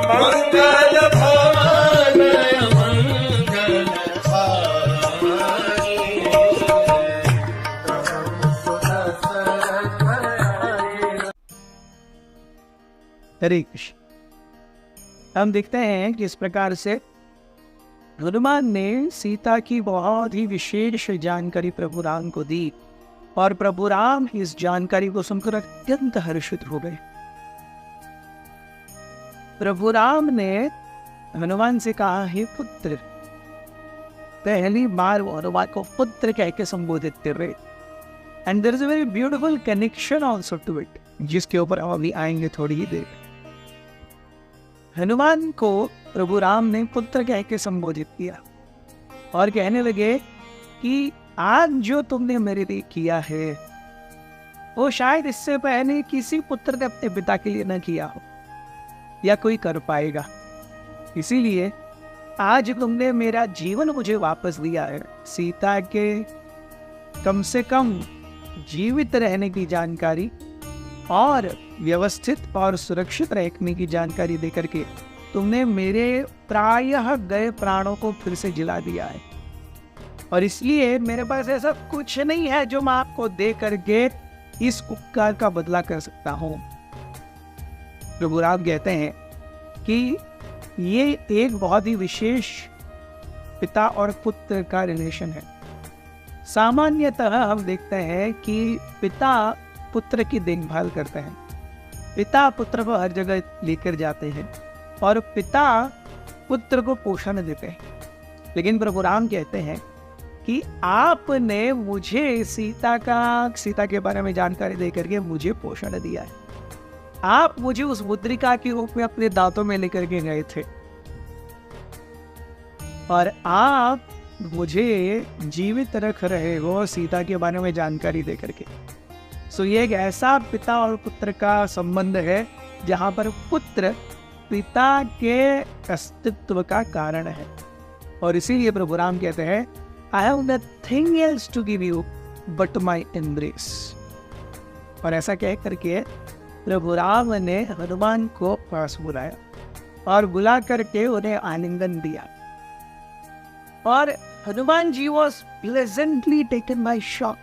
मंगल भवन मंगल हारी। हरे कृष्ण। हम देखते हैं कि इस प्रकार से हनुमान ने सीता की बहुत ही विशेष जानकारी प्रभु राम को दी और प्रभु राम इस जानकारी को सुनकर अत्यंत हर्षित हो गए। प्रभु राम ने हनुमान से कहा, हे पुत्र। पहली बार वो हनुमान को पुत्र कह के संबोधित कर रहे। And there is a very beautiful connection also to it, जिसके ऊपर हम अभी आएंगे थोड़ी ही देर। हनुमान को प्रभु राम ने पुत्र कह के संबोधित किया और कहने लगे कि आज जो तुमने मेरे लिए किया है वो शायद इससे पहले किसी पुत्र ने अपने पिता के लिए न किया हो या कोई कर पाएगा। इसीलिए आज तुमने मेरा जीवन मुझे वापस दिया है। सीता के कम से कम जीवित रहने की जानकारी और व्यवस्थित और सुरक्षित रहने की जानकारी देकर के तुमने मेरे प्रायः गए प्राणों को फिर से जिला दिया है। और इसलिए मेरे पास ऐसा कुछ नहीं है जो मैं आपको दे करके इस उपकार का बदला कर सकता हूँ। प्रभु राम कहते हैं कि ये एक बहुत ही विशेष पिता और पुत्र का रिलेशन है। सामान्यतः हम देखते हैं कि पिता पुत्र की देखभाल करते हैं, पिता पुत्र को हर जगह लेकर जाते हैं और पिता पुत्र को पोषण देते हैं। लेकिन प्रभु राम कहते हैं कि आपने मुझे सीता के बारे में जानकारी देकर के मुझे पोषण दिया है। आप मुझे उस मुद्रिका के रूप में अपने दांतों में लेकर के गए थे और आप मुझे जीवित रख रहे हो सीता के बारे में जानकारी देकर के। सो ये एक ऐसा पिता और पुत्र का संबंध है जहां पर पुत्र पिता के अस्तित्व का कारण है। और इसीलिए प्रभु राम कहते हैं, I have nothing else to give you but my embrace. और ऐसा कह करके प्रभु राम ने हनुमान को पास बुलाया और बुला करके उन्हें आलिंगन दिया। और Hanuman ji was pleasantly taken by shock,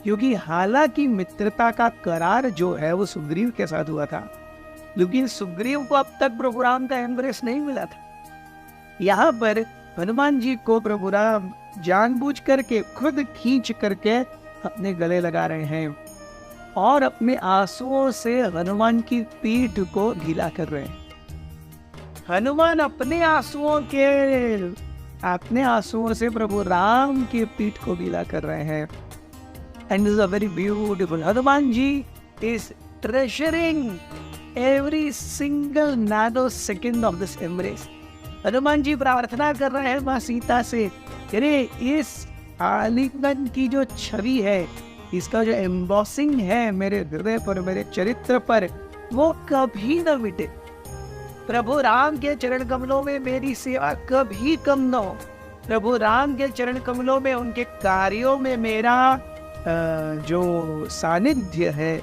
क्योंकि हालांकि मित्रता का करार जो है वो सुग्रीव के साथ हुआ था, लेकिन सुग्रीव को अब तक प्रभु राम का एम्ब्रेस नहीं मिला था। यहाँ पर हनुमान जी को प्रभु राम जानबूझ करके खुद खींच करके अपने गले लगा रहे हैं और अपने आंसुओं से हनुमान की पीठ को गीला कर रहे हैं। हनुमान अपने आंसुओं से प्रभु राम की पीठ को गीला कर रहे हैं। And is a very beautiful. Hanuman ji is treasuring every single nano second of this embrace. Hanuman ji प्रार्थना कर रहे हैं माँ सीता से, अरे इस आलिंगन की जो छवि है, इसका जो एम्बॉसिंग है मेरे हृदय पर, मेरे चरित्र पर, वो कभी न मिटे। प्रभु राम के चरण कमलों में मेरी सेवा कभी कम न हो। प्रभु राम के चरण कमलों में, उनके कार्यों में मेरा जो सानिध्य है,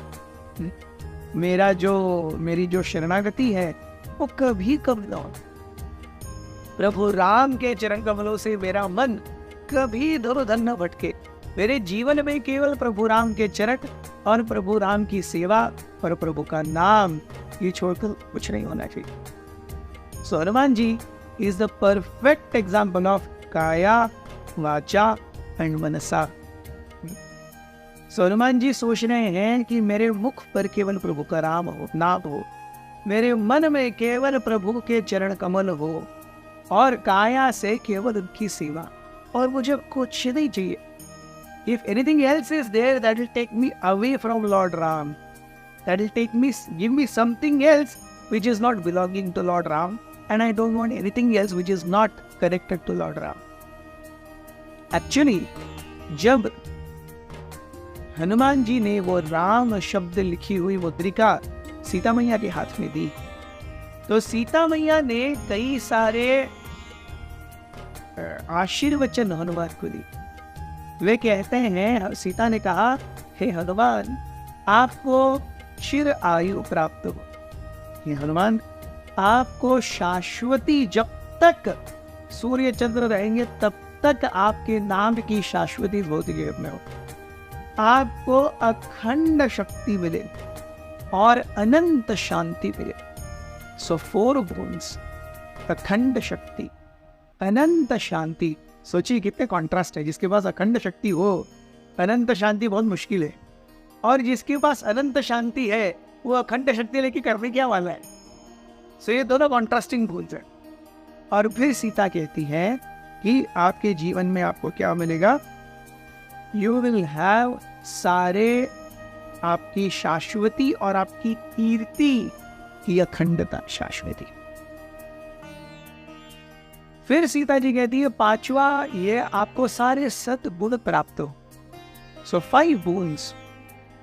मेरी जो शरणागति है, वो कभी कम न हो। प्रभु राम के चरण कमलों से मेरा मन कभी इधर उधर न भटके। मेरे जीवन में केवल प्रभु राम के चरण और प्रभु राम की सेवा और प्रभु का नाम, ये छोड़कर कुछ नहीं होना चाहिए। So Hanuman ji is the perfect example of kaya vacha and मनसा। सो हनुमान जी सोच रहे हैं कि मेरे मुख पर केवल प्रभु का नाम हो, मेरे मन में केवल प्रभु के चरण कमल हो और काया से केवल उनकी सेवा, और मुझे कुछ नहीं चाहिए। If anything else is there, that will take me away from Lord Ram. That will give me something else which is not belonging to Lord Ram, and I don't want anything else which is not connected to Lord Ram. Actually, जब हनुमान जी ने वो राम शब्द लिखी हुई मुद्रिका सीता मैया के हाथ में दी, तो सीता मैया ने कई सारे आशीर्वचन हनुमान को दी। वे कहते हैं, सीता ने कहा, हे हनुमान, आपको चिर आयु प्राप्त हो। ये हनुमान, आपको शाश्वती, जब तक सूर्य चंद्र रहेंगे तब तक आपके नाम की शाश्वती भौतिक में हो। आपको अखंड शक्ति मिले और अनंत शांति मिले। सो 4 बोन्स, अखंड शक्ति, अनंत शांति। सोचिए कितने कॉन्ट्रास्ट है। जिसके पास अखंड शक्ति हो, अनंत शांति बहुत मुश्किल है, और जिसके पास अनंत शांति है वो अखंड शक्ति लेके करने क्या वाला है। सो ये दोनों कॉन्ट्रास्टिंग बोन्स हैं। और फिर सीता कहती है कि आपके जीवन में आपको क्या मिलेगा, यू विल हैव सारे आपकी शाश्वती और आपकी कीर्ति की अखंडता शाश्वती। फिर सीता जी कहती है 5वां, ये आपको सारे सद्गुण प्राप्त हो। सो 5 boons.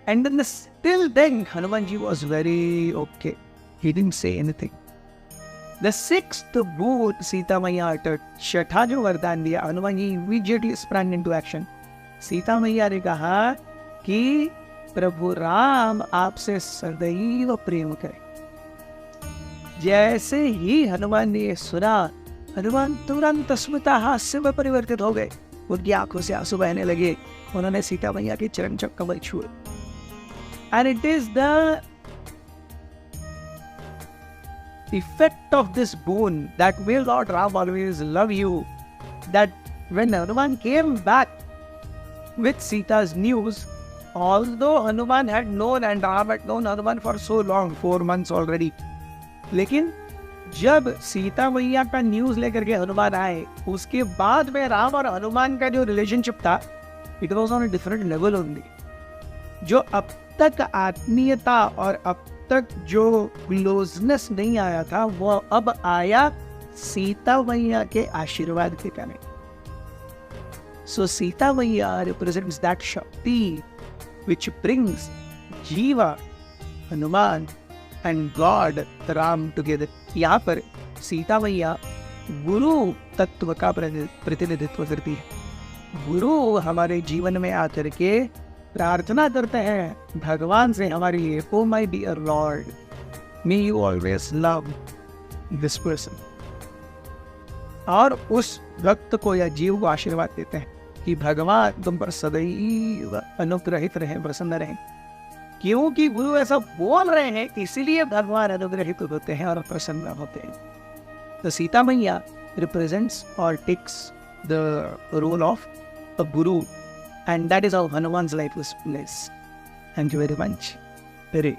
And then still then Hanumanji was very okay. He didn't say anything. The 6th boon Sita Maiya uttered. 6ठा जो वरदान दिया, Hanuman ji immediately sprang into action. Sita मैया ने कहा कि प्रभु राम आपसे सदैव प्रेम करें। जैसे ही हनुमान ने सुना, हनुमान तुरंत स्मिता हास्य में परिवर्तित हो गए। उनकी आंखों से आंसू बहने लगे। उन्होंने सीता मैया के चरण कमल छुए। And it is the effect of this boon that will Lord Ram always love you, that when Hanuman came back with Sita's news, although Hanuman had known and Ram had known Hanuman for so long, 4 months already, लेकिन जब सीता मैया का news लेकर के हनुमान आए, उसके बाद में राम और हनुमान का जो रिलेशनशिप था, it was on a different level only. जो अब तक आत्मीयता और अब तक जो क्लोजनेस नहीं आया था, वो अब आया सीता मैया के आशीर्वाद के कारण। सो सीता मैया रिप्रेजेंट्स दैट शक्ति which brings जीवा, Hanuman and God Ram together. यहाँ पर सीता मैया गुरु तत्व का प्रतिनिधित्व करती है। गुरु हमारे जीवन में आकर के प्रार्थना करते हैं भगवान से हमारे लिए, O my dear lord, may you always love this person. और उस भक्त को या जीव को आशीर्वाद देते हैं कि भगवान तुम पर सदैव अनुग्रहित रहे, प्रसन्न रहे। क्योंकि गुरु ऐसा बोल रहे हैं, इसीलिए भगवान अनुग्रहित होते हैं और प्रसन्न होते हैं। तो सीता मैया रिप्रेजेंट्स और takes the role of a guru, and that is how Hanuman's life was blessed. Thank you very much. Very